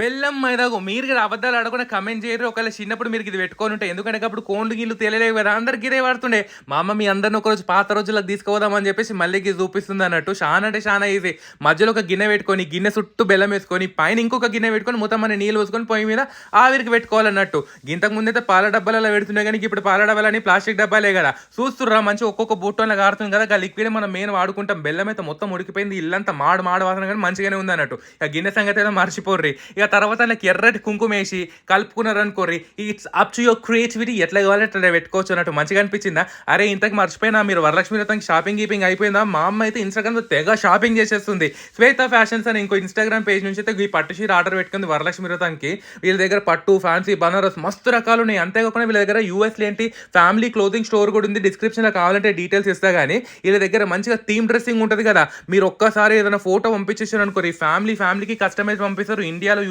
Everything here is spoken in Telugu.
బెల్లం మైదాకు మీరు కూడా అబద్ధాలు ఆడకుండా కమెంట్ చేయరు. ఒకవేళ చిన్నప్పుడు మీరు ఇది పెట్టుకొని ఉంటే, ఎందుకంటే అప్పుడు కోన్లు గీళ్ళు తెలియలేవు కదా, అందరికి ఇదే వాడుతుండే. మా అమ్మ మీ అందరిని ఒకరోజు పాత రోజులకు తీసుకుపోదామని చెప్పేసి మళ్ళీ ఇది చూపిస్తుంది అన్నట్టు. చాలా అంటే చాలా ఈజీ. మధ్యలో ఒక గిన్నె పెట్టుకొని, గిన్నె చుట్టూ బెల్లం వేసుకొని, పైన ఇంకొక గిన్నె పెట్టుకొని మొత్తం మన నీళ్ళు పోసుకొని పొయ్యి మీద ఆవిరికి పెట్టుకోవాలన్నట్టు. ఇంతకు ముందైతే పాల డబ్బాలలో పెడుతుండే, కానీ ఇప్పుడు పాల డబ్బాలని ప్లాస్టిక్ డబ్బాలే కదా. చూస్తుర్రా మంచి ఒక్కొక్క బుట్టలో కారుతుంది కదా, ఆ లిక్విడ్ మనం మెయిన్ వాడుకుంటాం. బెల్లం అయితే మొత్తం ఉడికిపోయింది, ఇల్లంతా మాడు మాడు వాసన కానీ మంచిగానే ఉంది అన్నట్టు. ఇక గిన్నె సంగతి అయితే మర్చిపోర్రి. ఇక తర్వాత నాకు ఎర్రటి కుంకుమ వేసి కలుపుకున్నారు అనుకోర్రి. It's up to your creativity, ఎట్లా కావాలి అట్లా పెట్టుకోవచ్చు అన్నట్టు. మంచిగా అనిపించిందా? అరే ఇంతకు మర్చిపోయినా, మీరు వరలక్ష్మి వ్రతానికి షాపింగ్ గీపింగ్ అయిపోయిందా? మా అమ్మ అయితే ఇన్స్టాగ్రామ్లో తెగ షాపింగ్ చేసేస్తుంది. శ్వేత ఫ్యాషన్స్ అని ఇంకో ఇన్స్టాగ్రామ్ పేజ్ నుంచి అయితే ఈ పట్టు చీర ఆర్డర్ పెట్టుకుంది వరలక్ష్మి వ్రతానికి. వీళ్ళ దగ్గర పట్టు, ఫ్యాన్సీ, బనారస్ మస్తు రకాలు ఉన్నాయి. అంతేకాకుండా వీళ్ళ దగ్గర యూఎస్లో ఏంటి ఫ్యామిలీ క్లోదింగ్ స్టోర్ కూడా ఉంది. డిస్క్రిప్షన్లో కావాలంటే డీటెయిల్స్ ఇస్తా. కానీ వీళ్ళ దగ్గర మంచిగా థీమ్ డ్రెస్సింగ్ ఉంటుంది కదా. మీరు ఒక్కసారి ఏదైనా ఫోటో పంపించేసారు అనుకోరి, ఫ్యామిలీకి కస్టమైజ్ పంపిస్తారు. ఇండియాలో